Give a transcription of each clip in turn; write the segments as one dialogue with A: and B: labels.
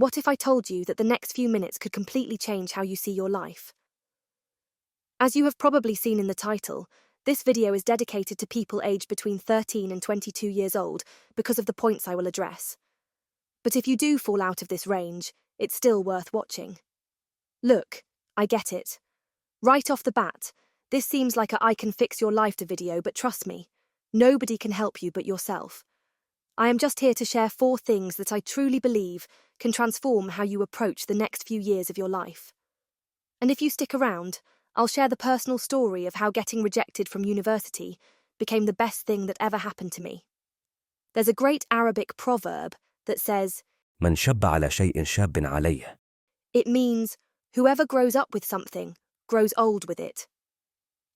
A: What if I told you that the next few minutes could completely change how you see your life? As you have probably seen in the title, this video is dedicated to people aged between 13 and 22 years old because of the points I will address. But if you do fall out of this range, it's still worth watching. Look, I get it. Right off the bat, this seems like a I can fix your life video, but trust me, nobody can help you but yourself. I am just here to share 4 things that I truly believe can transform how you approach the next few years of your life. And if you stick around, I'll share the personal story of how getting rejected from university became the best thing that ever happened to me. There's a great Arabic proverb that says,
B: من شب على شيء شاب عليه.
A: It means, whoever grows up with something, grows old with it.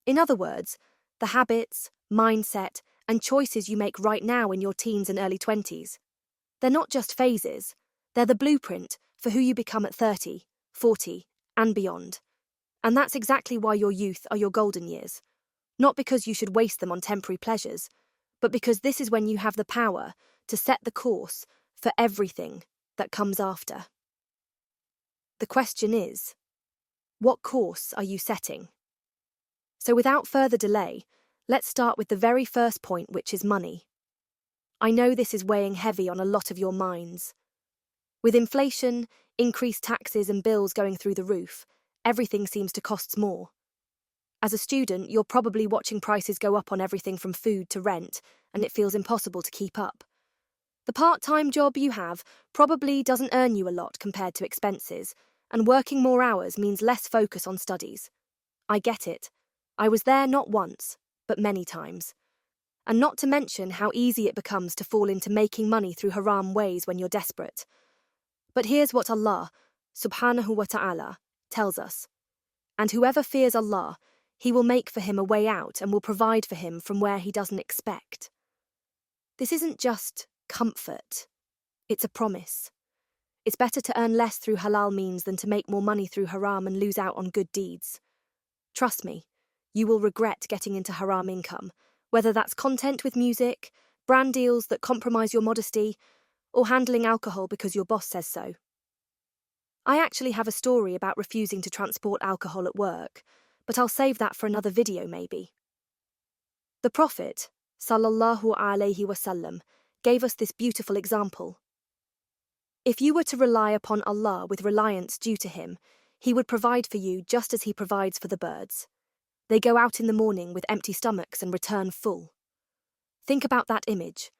A: In other words, the habits, mindset, and choices you make right now in your teens and early 20s, they're not just phases, they're the blueprint for who you become at 30, 40, and beyond. And that's exactly why your youth are your golden years. Not because you should waste them on temporary pleasures, but because this is when you have the power to set the course for everything that comes after. The question is, what course are you setting? So without further delay, let's start with the very first point, which is money. I know this is weighing heavy on a lot of your minds. With inflation, increased taxes and bills going through the roof, everything seems to cost more. As a student, you're probably watching prices go up on everything from food to rent, and it feels impossible to keep up. The part-time job you have probably doesn't earn you a lot compared to expenses, and working more hours means less focus on studies. I get it. I was there not once, but many times. And not to mention how easy it becomes to fall into making money through haram ways when you're desperate. But here's what Allah, subhanahu wa ta'ala, tells us. And whoever fears Allah, He will make for him a way out and will provide for him from where he doesn't expect. This isn't just comfort. It's a promise. It's better to earn less through halal means than to make more money through haram and lose out on good deeds. Trust me, you will regret getting into haram income, whether that's content with music, brand deals that compromise your modesty, or handling alcohol because your boss says so. I actually have a story about refusing to transport alcohol at work, but I'll save that for another video maybe. The Prophet, sallallahu alaihi wasallam, gave us this beautiful example. If you were to rely upon Allah with reliance due to Him, He would provide for you just as He provides for the birds. They go out in the morning with empty stomachs and return full. Think about that image.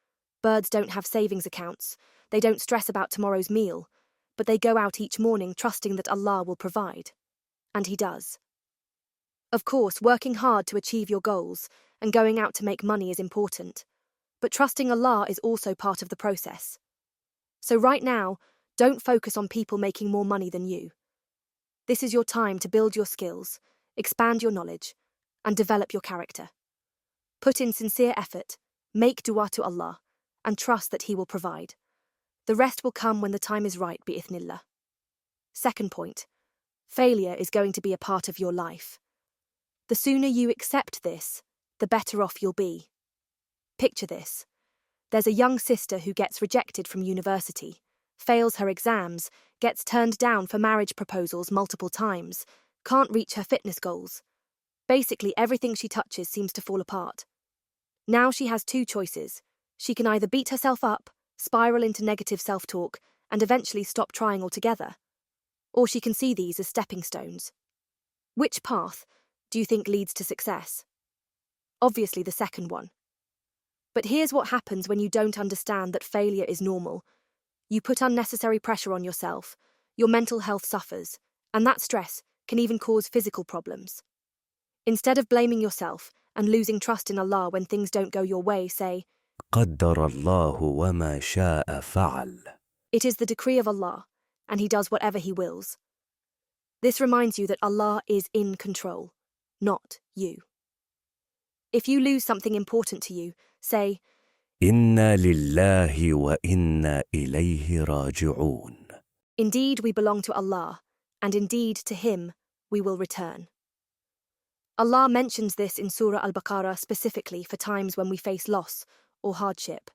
A: Birds don't have savings accounts, they don't stress about tomorrow's meal, but they go out each morning trusting that Allah will provide. And He does. Of course, working hard to achieve your goals and going out to make money is important, but trusting Allah is also part of the process. So right now, don't focus on people making more money than you. This is your time to build your skills, expand your knowledge, and develop your character. Put in sincere effort, make dua to Allah, and trust that He will provide. The rest will come when the time is right, bi'ithnillah. Second point, failure is going to be a part of your life. The sooner you accept this, the better off you'll be. Picture this. There's a young sister who gets rejected from university, fails her exams, gets turned down for marriage proposals multiple times, can't reach her fitness goals. Basically, everything she touches seems to fall apart. Now she has 2 choices. She can either beat herself up, spiral into negative self-talk, and eventually stop trying altogether. Or she can see these as stepping stones. Which path do you think leads to success? Obviously the second one. But here's what happens when you don't understand that failure is normal. You put unnecessary pressure on yourself, your mental health suffers, and that stress can even cause physical problems. Instead of blaming yourself and losing trust in Allah when things don't go your way, say,
B: قدر الله وما شاء فعل.
A: It is the decree of Allah, and He does whatever He wills. This reminds you that Allah is in control, not you. If you lose something important to you, say,
B: إنا لله وإنا إليه راجعون.
A: Indeed we belong to Allah, and indeed to Him we will return. Allah mentions this in Surah Al-Baqarah specifically for times when we face loss or hardship.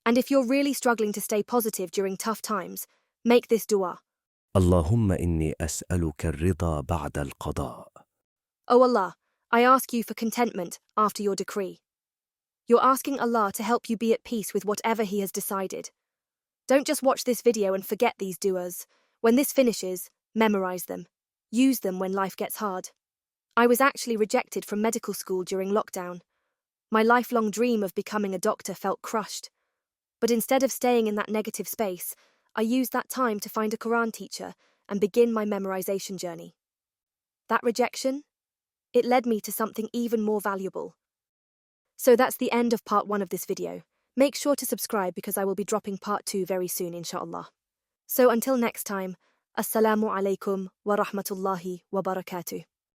A: And if you're really struggling to stay positive during tough times, Make this dua.
B: اللهم إني أسألك الرضا بعد القضاء.
A: O Allah, I ask you for contentment after your decree. You're asking Allah to help you be at peace with whatever He has decided. Don't just watch this video and forget these du'as. When this finishes, memorize them. Use them when life gets hard. I was actually rejected from medical school during lockdown. My lifelong dream of becoming a doctor felt crushed. But instead of staying in that negative space, I used that time to find a Quran teacher and begin my memorization journey. That rejection? It led me to something even more valuable. So that's the end of part 1 of this video. Make sure to subscribe because I will be dropping part 2 very soon, inshallah. So until next time, Assalamu alaikum wa rahmatullahi wa barakatuh.